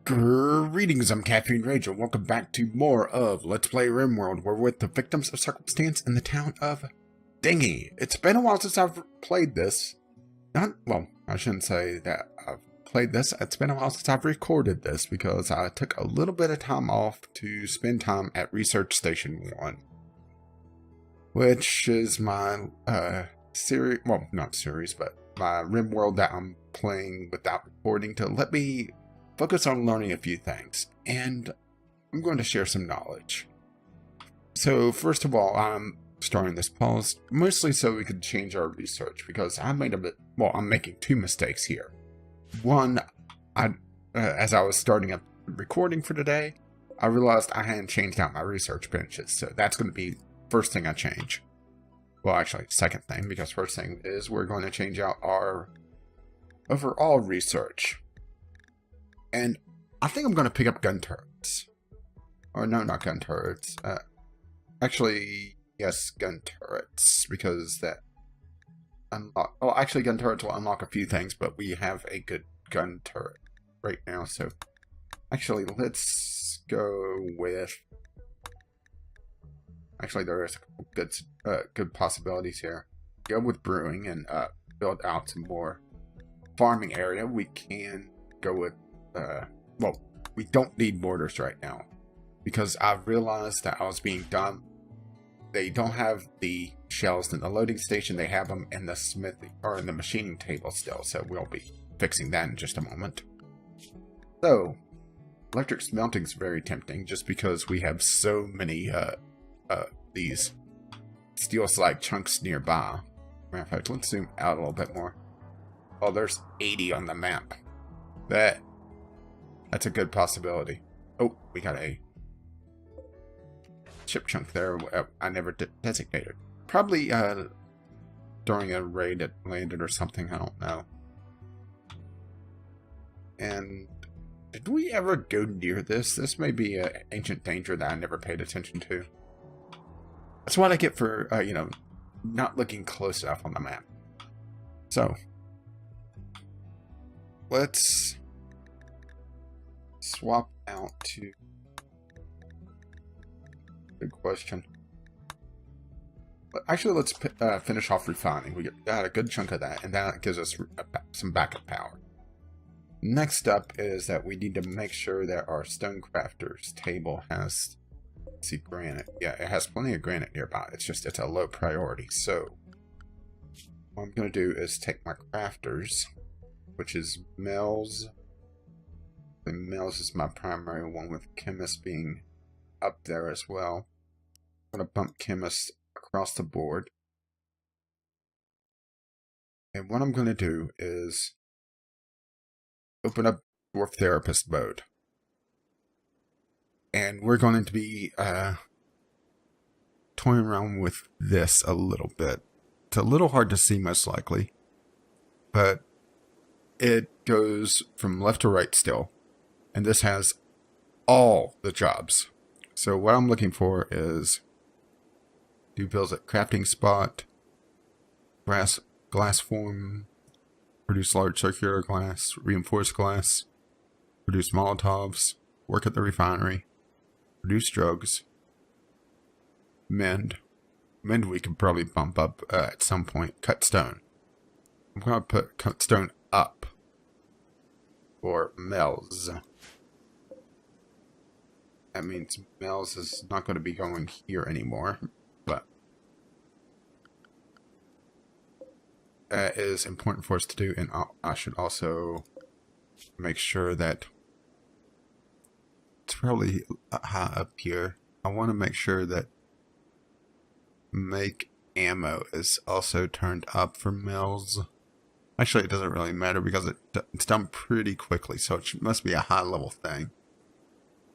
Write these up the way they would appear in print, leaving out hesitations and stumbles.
Greetings, I'm Caffeine Rage, and welcome back to more of Let's Play Rimworld. We're with the victims of circumstance in the town of Dingy. It's been a while since I've played this. Well, I shouldn't say that I've played this. It's been a while since I've recorded this because I took a little bit of time off to spend time at Research Station 1. Which is my series, well, not series, but my Rimworld that I'm playing without recording to let me focus on learning a few things, and I'm going to share some knowledge. So first of all, I'm starting this pause mostly so we could change our research, because I made I'm making two mistakes here. One, as I was starting up recording for today, I realized I hadn't changed out my research benches, so that's going to be first thing I change. Well, actually, second thing, because first thing is we're going to change out our overall research. And I think I'm going to pick up gun turrets. Or no, not gun turrets. Actually, yes, gun turrets. Because that unlock... Oh, actually, gun turrets will unlock a few things, but we have a good gun turret right now. So, actually, let's go with... Actually, there is a couple good possibilities here. Go with brewing and build out some more farming area. We can go with... well, we don't need mortars right now, because I've realized that I was being dumb. They don't have the shells in the loading station. They have them in the smithy, or in the machining table still, so we'll be fixing that in just a moment. So, electric smelting is very tempting, just because we have so many, these steel slag chunks nearby. Matter of fact, let's zoom out a little bit more. Oh, there's 80 on the map. That's a good possibility. Oh, we got a chip chunk there. I never designated. Probably during a raid it landed or something. I don't know. And did we ever go near this? This may be an ancient danger that I never paid attention to. That's what I get for, not looking close enough on the map. So, let's swap out to... Good question. But actually, let's finish off refining. We got a good chunk of that, and that gives us some backup power. Next up is that we need to make sure that our Stonecrafter's table has... Let's see, granite. Yeah, it has plenty of granite nearby. It's a low priority. So, what I'm going to do is take my crafters, which is Mel's. The Mills is my primary one, with Chemist being up there as well. I'm going to bump Chemist across the board. And what I'm going to do is open up Dwarf Therapist mode. And we're going to be toying around with this a little bit. It's a little hard to see, most likely. But it goes from left to right still. And this has all the jobs. So what I'm looking for is do builds at crafting spot, glass form, produce large circular glass, reinforced glass, produce Molotovs, work at the refinery, produce drugs, mend. Mend we can probably bump up at some point. Cut stone. I'm going to put cut stone up for Mel's. That means Mel's is not going to be going here anymore, but that is important for us to do, and I should also make sure that it's probably high up here. I want to make sure that make ammo is also turned up for Mel's. Actually, it doesn't really matter because it's done pretty quickly, so it must be a high level thing.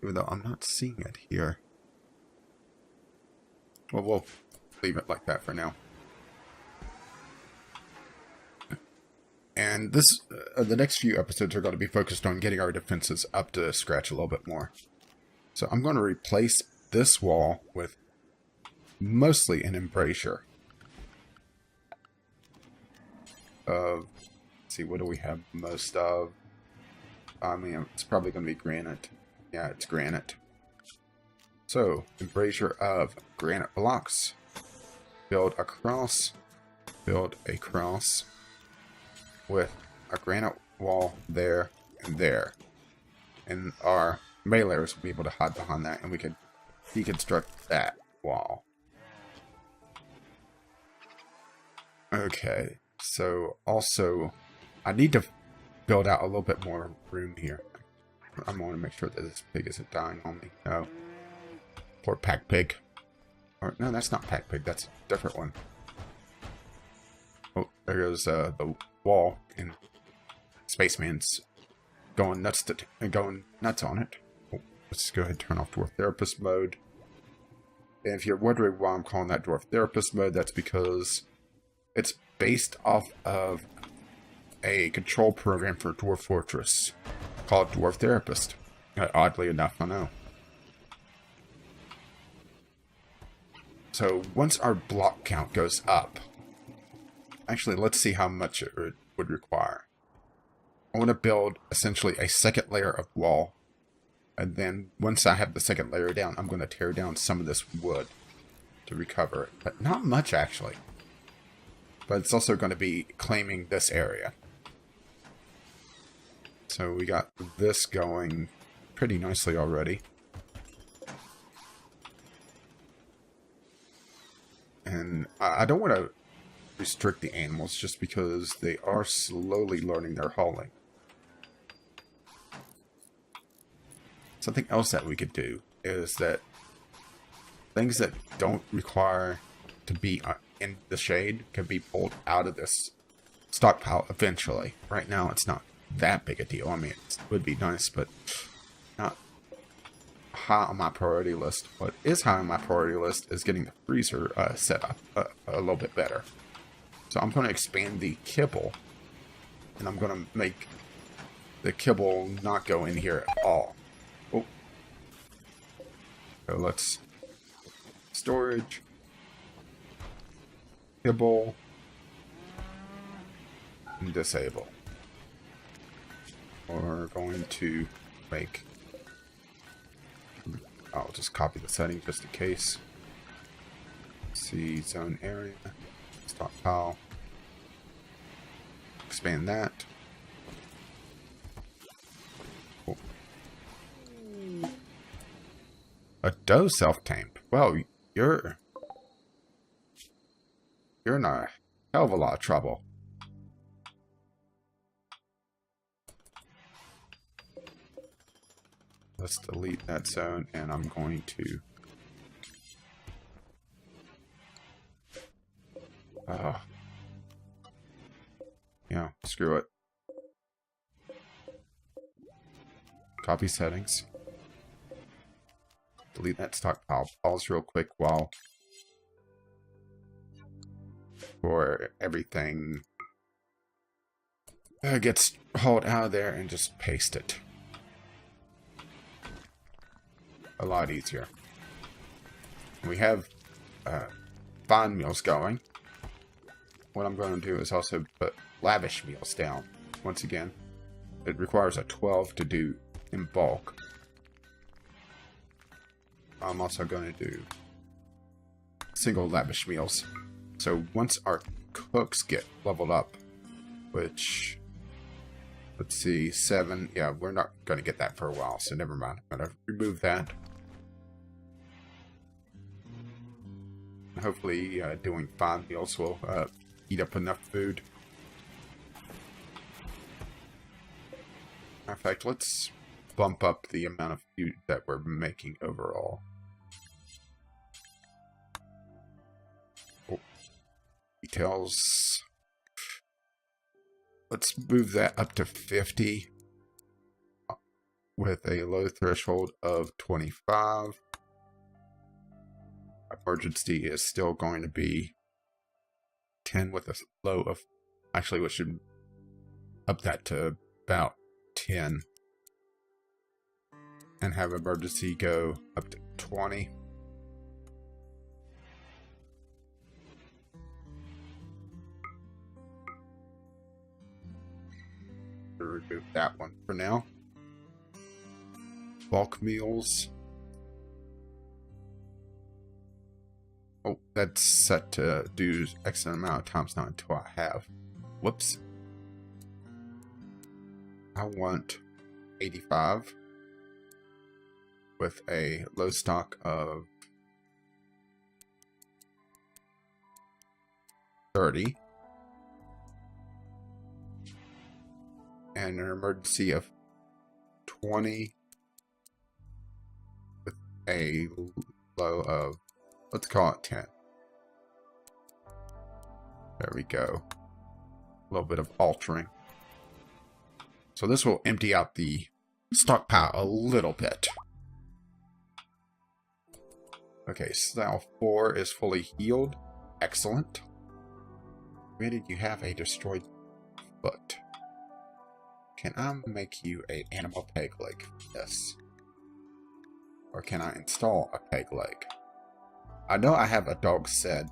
Even though I'm not seeing it here. Well, we'll leave it like that for now. And this, the next few episodes are going to be focused on getting our defenses up to scratch a little bit more. So I'm going to replace this wall with mostly an embrasure. Let's see, what do we have most of? I mean, it's probably going to be granite. Yeah, it's granite. So, embrasure of granite blocks. Build a cross with a granite wall there and there. And our meleeers will be able to hide behind that, and we could deconstruct that wall. Okay, so also, I need to build out a little bit more room here. I want to make sure that this pig isn't dying on me. No. Poor pack pig. Or, no, that's not pack pig. That's a different one. Oh, there goes the wall, and Spaceman's going nuts on it. Oh, let's go ahead and turn off Dwarf Therapist mode. And if you're wondering why I'm calling that Dwarf Therapist mode, that's because it's based off of a control program for Dwarf Fortress called Dwarf Therapist. Oddly enough, I know. So once our block count goes up, actually, let's see how much it would require. I want to build essentially a second layer of wall. And then once I have the second layer down, I'm going to tear down some of this wood to recover it. But not much, actually. But it's also going to be claiming this area. So we got this going pretty nicely already. And I don't want to restrict the animals just because they are slowly learning their hauling. Something else that we could do is that things that don't require to be in the shade can be pulled out of this stockpile eventually. Right now it's not that big a deal. I mean, it would be nice, but not high on my priority list. What is high on my priority list is getting the freezer set up a little bit better. So I'm going to expand the kibble, and I'm going to make the kibble not go in here at all. Oh. So let's storage, kibble, and disable. We're going to make, I'll just copy the setting just in case. See, zone area, stockpile, expand that. Oh. A doe self-tamed. Well, you're in a hell of a lot of trouble. Let's delete that zone, and I'm going to yeah, screw it. Copy settings. Delete that stockpile. Pause real quick while for everything gets hauled out of there, and just paste it. A lot easier. We have fine meals going. What I'm going to do is also put lavish meals down. Once again, it requires a 12 to do in bulk. I'm also going to do single lavish meals. So once our cooks get leveled up, which, let's see, 7. Yeah, we're not going to get that for a while, so never mind. I'm going to remove that. Hopefully doing 5 meals will eat up enough food. In fact, let's bump up the amount of food that we're making overall. Oh. Details. Let's move that up to 50 with a low threshold of 25. Emergency is still going to be 10 with a low of, actually we should up that to about 10 and have emergency go up to 20. Remove that one for now. bulk meals. Oh, that's set to do X amount of times now until I have. Whoops. I want 85 with a low stock of 30 and an emergency of 20 with a low of, let's call it 10. There we go. A little bit of altering. So this will empty out the stockpile a little bit. Okay, cell 4 is fully healed. Excellent. Did you have a destroyed foot? Can I make you an animal peg leg? Yes. Or can I install a peg leg? I know I have a dog said.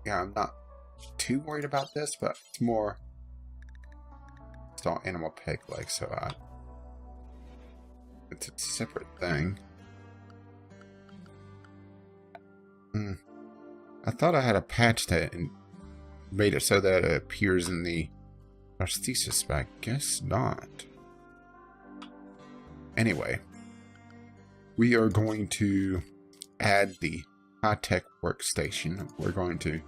Yeah, I'm not too worried about this, but it's more install animal peg leg, so it's a separate thing. I thought I had a patch that made it so that it appears in the prosthesis, but I guess not. Anyway, we are going to add the high-tech workstation. We're going to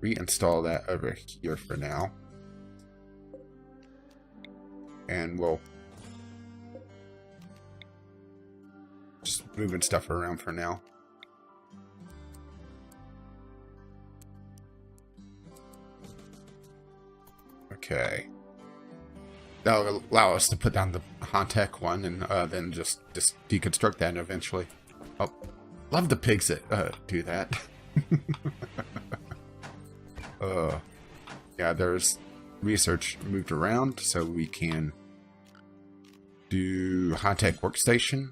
reinstall that over here for now. And we'll just moving stuff around for now. Okay. That'll allow us to put down the high-tech one and then just deconstruct that eventually. Oh, love the pigs that do that. Yeah, there's research moved around so we can do high-tech workstation.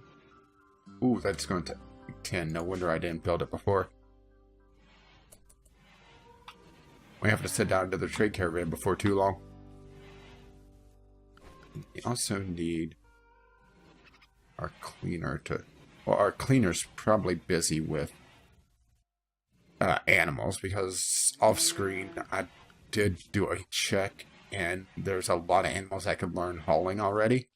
Ooh, that's going to be 10. No wonder I didn't build it before. We have to sit down to the trade caravan before too long. We also need our cleaner to... Well, our cleaner's probably busy with animals, because off-screen I did do a check, and there's a lot of animals that could learn hauling already.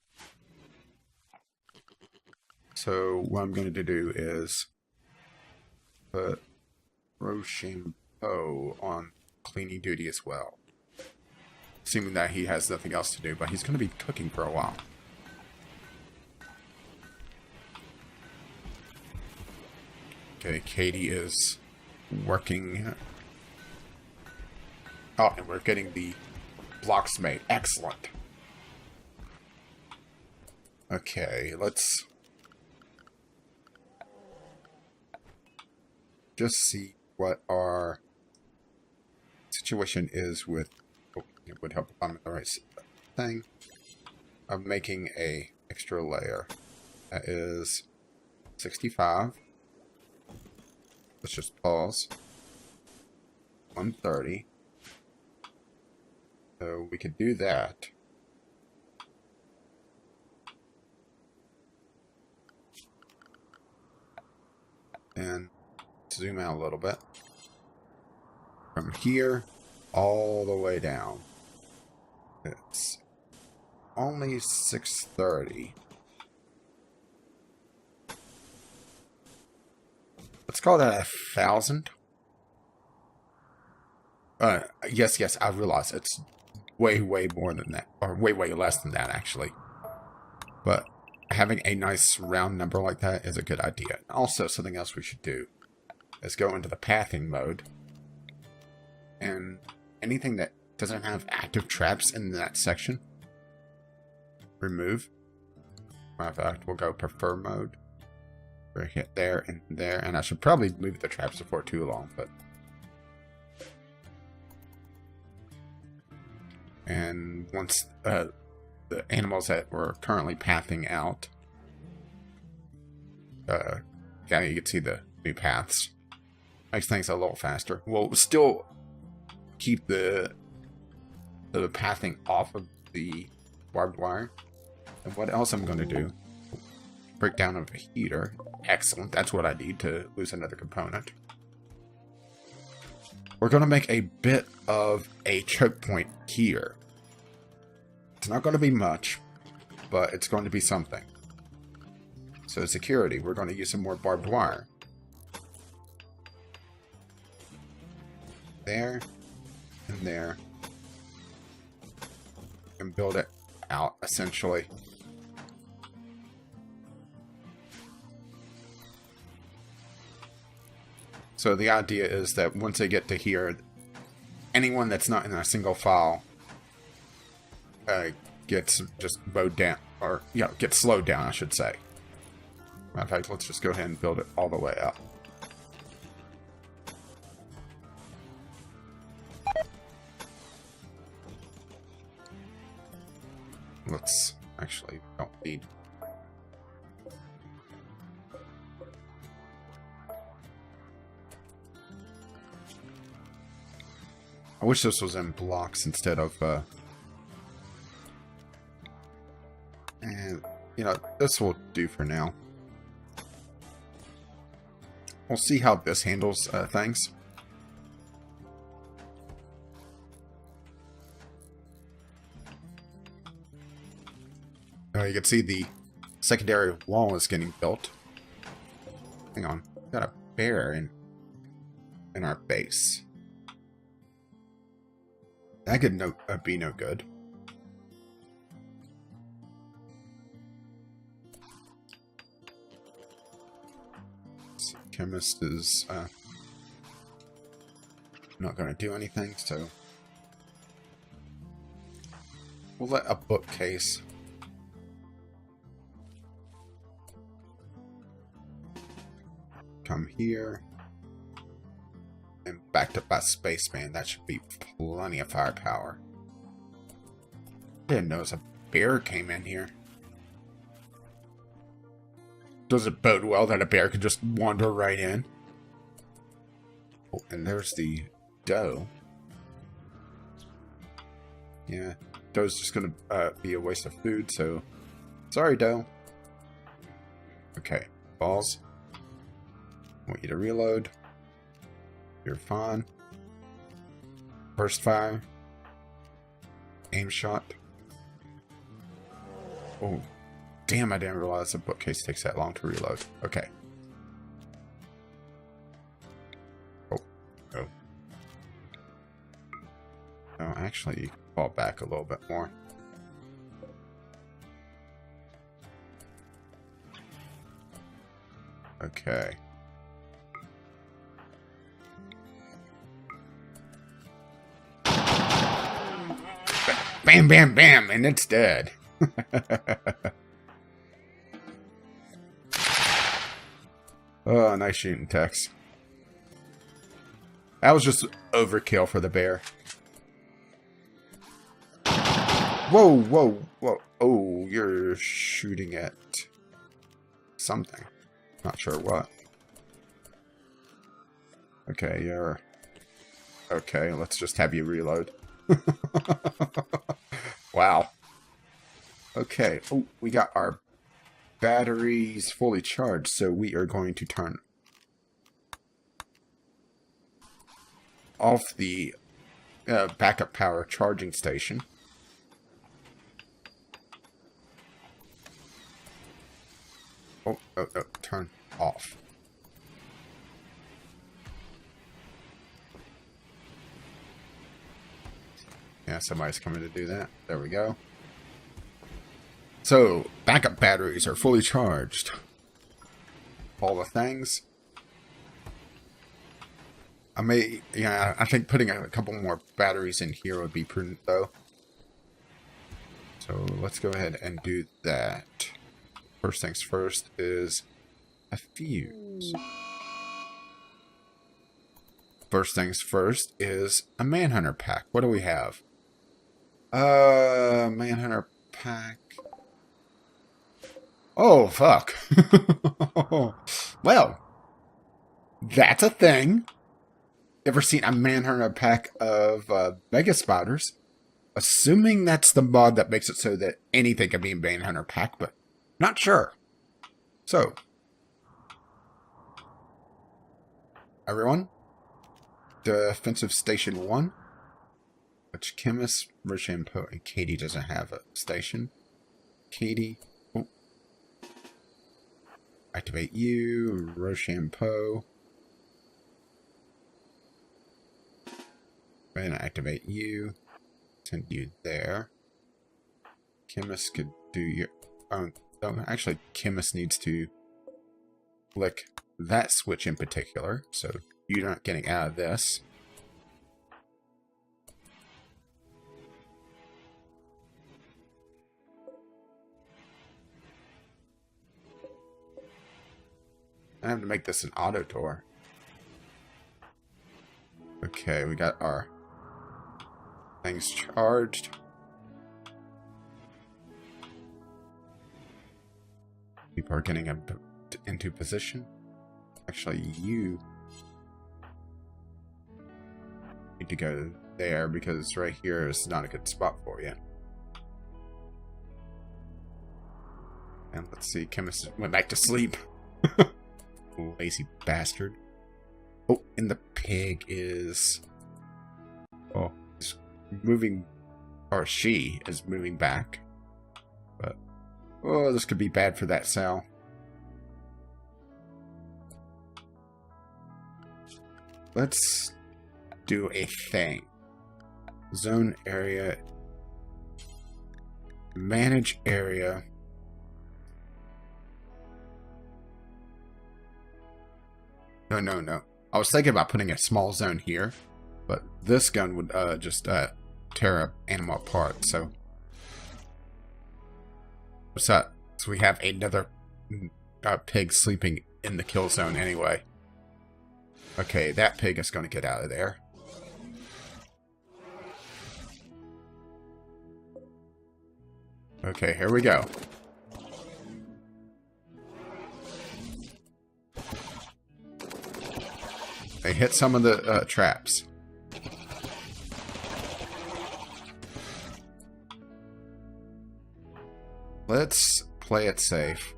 So what I'm going to do is put Rochambeau on cleaning duty as well. Assuming that he has nothing else to do, but he's going to be cooking for a while. Okay, Katie is working. Oh, and we're getting the blocks made. Excellent. Okay, let's just see what our situation is with... Oh, it would help if I'm in the right thing. I'm making a extra layer. That is 65. Let's just pause. 130. So we could do that. And zoom out a little bit. From here all the way down. It's only 630. Let's call that 1,000. Yes, I realize it's way more than that. Or way less than that, actually. But having a nice round number like that is a good idea. Also, something else we should do is go into the pathing mode. And anything that doesn't have active traps in that section, remove. Matter of fact, we'll go prefer mode. We'll hit there and there. And I should probably leave the traps before too long, but... And once the animals that we're currently pathing out, yeah, you can see the new paths. Makes things a little faster. We'll still keep the pathing off of the barbed wire. And what else I'm going to do? Breakdown of a heater. Excellent. That's what I need to lose another component. We're going to make a bit of a choke point here. It's not going to be much, but it's going to be something. So security, we're going to use some more barbed wire. There, and there. And build it out, essentially. So the idea is that once they get to here, anyone that's not in a single file gets just bowed down, or gets slowed down, I should say. Matter of fact, let's just go ahead and build it all the way up. Let's actually don't need. I wish this was in blocks instead of, and, this will do for now. We'll see how this handles things. You can see the secondary wall is getting built. Hang on, we got a bear in our base. That could be no good. Chemist is not going to do anything, so we'll let a bookcase come here and backed up by spaceman. That should be plenty of firepower. Didn't notice a bear came in here. Does it bode well that a bear could just wander right in? Oh, and there's the doe. Yeah, doe's just gonna be a waste of food, so sorry, doe. Okay, balls. I want you to reload. You're fine. Burst fire. Aim shot. Oh, damn, I didn't realize the bookcase takes that long to reload. Okay. Oh. No, actually, you can fall back a little bit more. Okay. Bam, bam, bam, and it's dead. Oh, nice shooting, Tex. That was just overkill for the bear. Whoa, whoa, whoa. Oh, you're shooting at something. Not sure what. Okay, you're... Okay, let's just have you reload. Wow. Okay. Oh, we got our batteries fully charged, so we are going to turn off the backup power charging station. Oh, turn off. Yeah, somebody's coming to do that. There we go. So, backup batteries are fully charged. All the things. I think putting a couple more batteries in here would be prudent, though. So, let's go ahead and do that. First things first is a fuse. First things first is a Manhunter pack. What do we have? Manhunter pack. Oh, fuck. Well, that's a thing. Ever seen a Manhunter pack of Mega Spiders? Assuming that's the mod that makes it so that anything can be in Bane Hunter Pack, but not sure. So, everyone, Defensive Station 1, which Chemist, Rochambeau, and Katie doesn't have a station. Katie, oh. Activate you, Rochambeau. And activate you. Send you there. Chemist could do your own. Oh, actually, Chemist needs to click that switch in particular, so you're not getting out of this. I have to make this an auto door. Okay, we got our things charged. People are getting into position. Actually, you need to go there because right here is not a good spot for you. And let's see, Chemist went back to sleep. Lazy bastard. Oh, and the pig is... Oh, he's moving... Or she is moving back. But... Oh, this could be bad for that cell. Let's do a thing. Zone area. Manage area. No. I was thinking about putting a small zone here, but this gun would just tear up animal apart, so... What's that? So we have another pig sleeping in the kill zone anyway. Okay, that pig is going to get out of there. Okay, here we go. They hit some of the traps. Let's play it safe.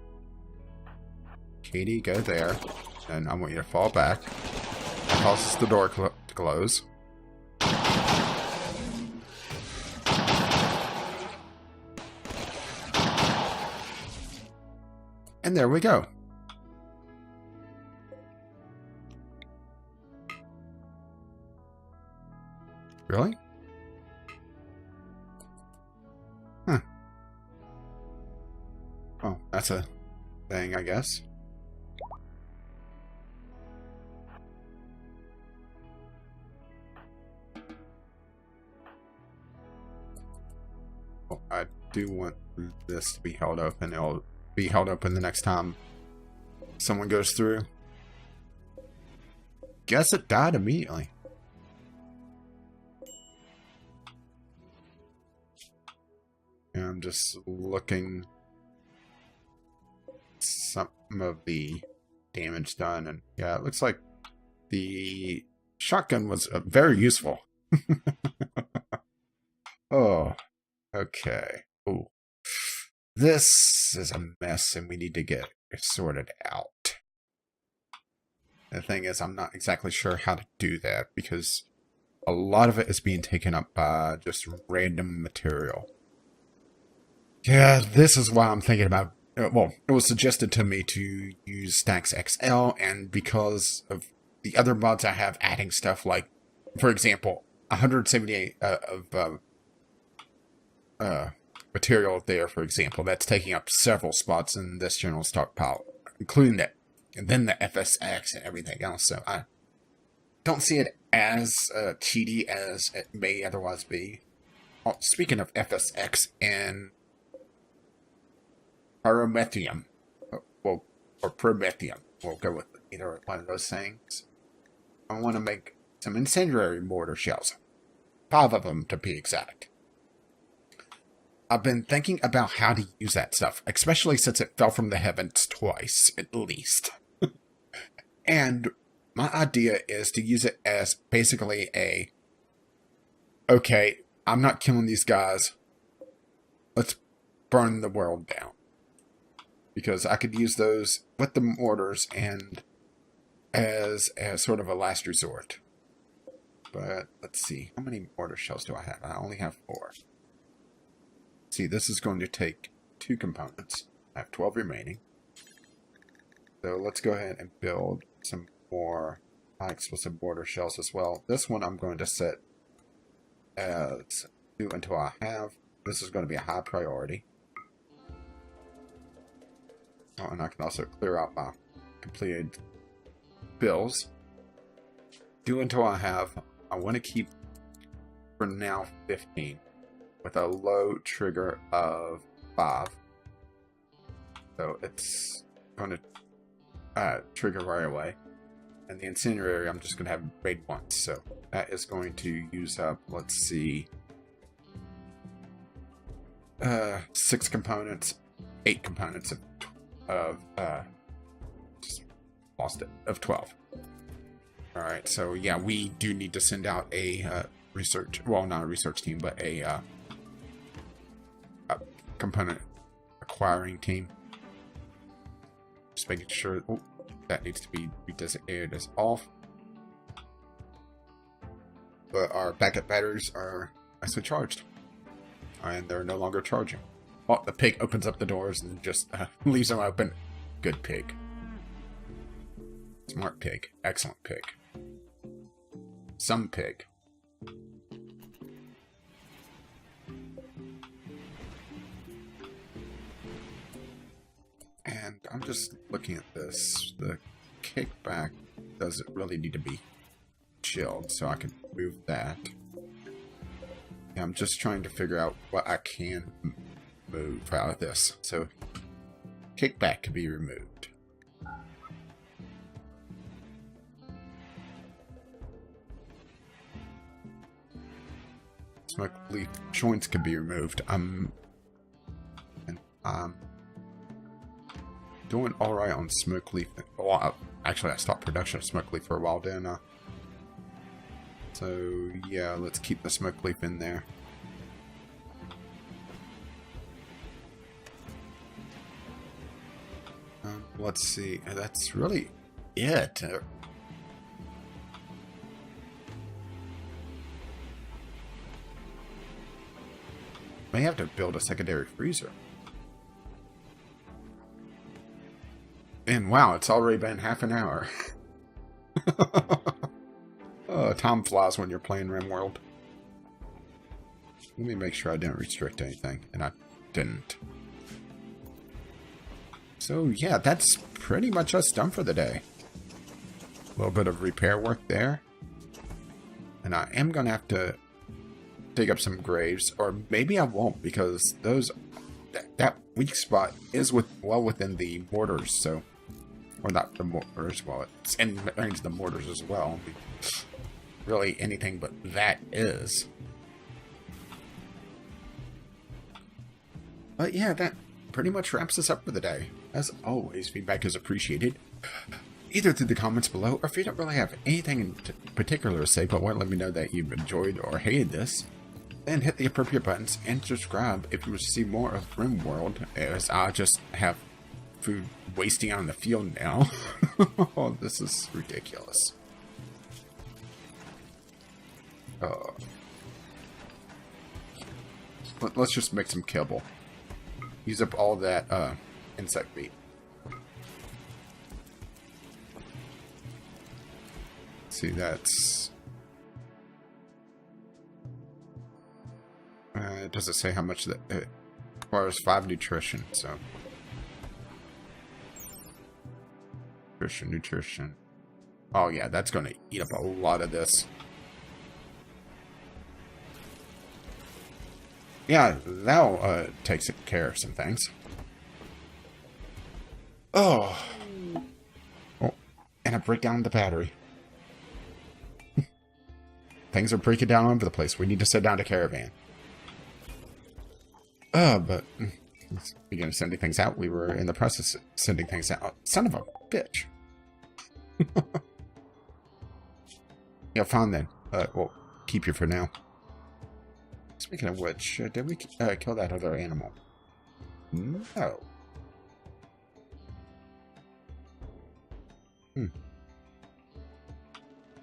Katie, go there. And I want you to fall back. That causes the door to close. And there we go. Really? Huh. Oh, that's a thing, I guess. Oh, I do want this to be held open. It'll be held open the next time someone goes through. Guess it died immediately. And I'm just looking some of the damage done, and yeah, it looks like the shotgun was very useful. Oh, okay. Oh, this is a mess, and we need to get it sorted out. The thing is, I'm not exactly sure how to do that because a lot of it is being taken up by just random material. Yeah, this is why I'm thinking about... well, it was suggested to me to use Stacks XL, and because of the other mods I have adding stuff like, for example, 178 of material there, for example, that's taking up several spots in this general stockpile, including that, and then the FSX and everything else, so I don't see it as cheaty as it may otherwise be. Oh, speaking of FSX and Pyromethium, well, or Promethium, we'll go with either one of those things. I want to make some incendiary mortar shells. 5 of them to be exact. I've been thinking about how to use that stuff, especially since it fell from the heavens twice, at least. And my idea is to use it as basically a, okay, I'm not killing these guys. Let's burn the world down. Because I could use those with the mortars and as sort of a last resort. But let's see. How many mortar shells do I have? I only have 4. See, this is going to take 2 components. I have 12 remaining. So let's go ahead and build some more high explosive mortar shells as well. This one I'm going to set as 2 until I have. This is going to be a high priority. Oh, and I can also clear out my completed bills. 2 until I have. I want to keep, for now, 15. With a low trigger of 5. So it's going to trigger right away. And the incendiary, I'm just going to have raid once. So that is going to use up, let's see, 6 components, 8 components of just lost it, of 12. Alright, so yeah, we do need to send out a research, well, not a research team, but a component acquiring team. Just making sure, oh, that needs to be designated as off. But our backup batteries are actually charged. And they're no longer charging. Oh, the pig opens up the doors and just leaves them open. Good pig. Smart pig. Excellent pig. Some pig. And I'm just looking at this. The kickback doesn't really need to be chilled, so I can move that. Yeah, I'm just trying to figure out what I can move out of this. So, kickback can be removed. Smoke leaf joints can be removed. And doing alright on smoke leaf. Well, actually, I stopped production of smoke leaf for a while, didn't I? So, yeah, let's keep the smoke leaf in there. Let's see. That's really it. May have to build a secondary freezer. And wow, it's already been half an hour. Time flies when you're playing Rimworld. Let me make sure I didn't restrict anything, and I didn't. So yeah, that's pretty much us done for the day. A little bit of repair work there. And I am going to have to dig up some graves, or maybe I won't, because that weak spot is well within the mortars, so... Or not the mortars, well, it's in range of the mortars as well. I mean, really, anything but that is. But yeah, that pretty much wraps us up for the day. As always, feedback is appreciated. Either through the comments below, or if you don't really have anything in particular to say, but want to let me know that you've enjoyed or hated this, then hit the appropriate buttons and subscribe if you wish to see more of Rimworld, as I just have food wasting out in the field now. Oh, this is ridiculous. Let's just make some kibble. Use up all that insect meat. See, that's... it doesn't say how much that it requires. 5 nutrition, so... Nutrition. Oh yeah, that's going to eat up a lot of this. Yeah, that'll take care of some things. Oh, and I break down the battery. Things are breaking down all over the place. We need to set down a caravan. But speaking of sending things out, we were in the process of sending things out. Son of a bitch. Yeah, fine then. We'll keep you for now. Speaking of which, did we kill that other animal? No.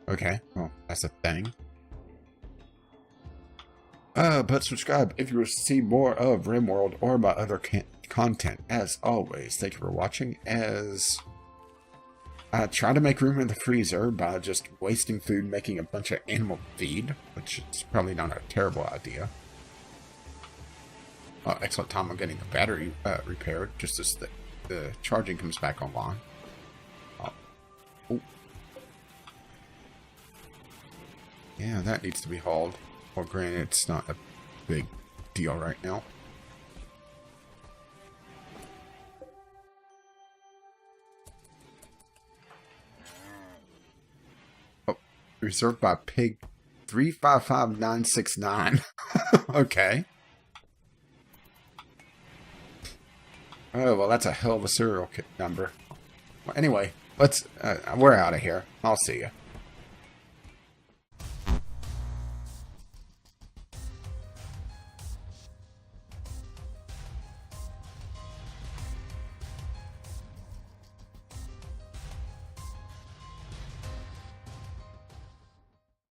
Okay, well, that's a thing. But subscribe if you want to see more of Rimworld or my other content. As always, thank you for watching, as I try to make room in the freezer by just wasting food making a bunch of animal feed, which is probably not a terrible idea. Excellent time on getting the battery repaired, just as the charging comes back online. Oh. Yeah, that needs to be hauled. Well, granted, it's not a big deal right now. Oh, reserved by Pig 355969. Okay. Oh, well, that's a hell of a serial number. Well, anyway, we're out of here. I'll see you.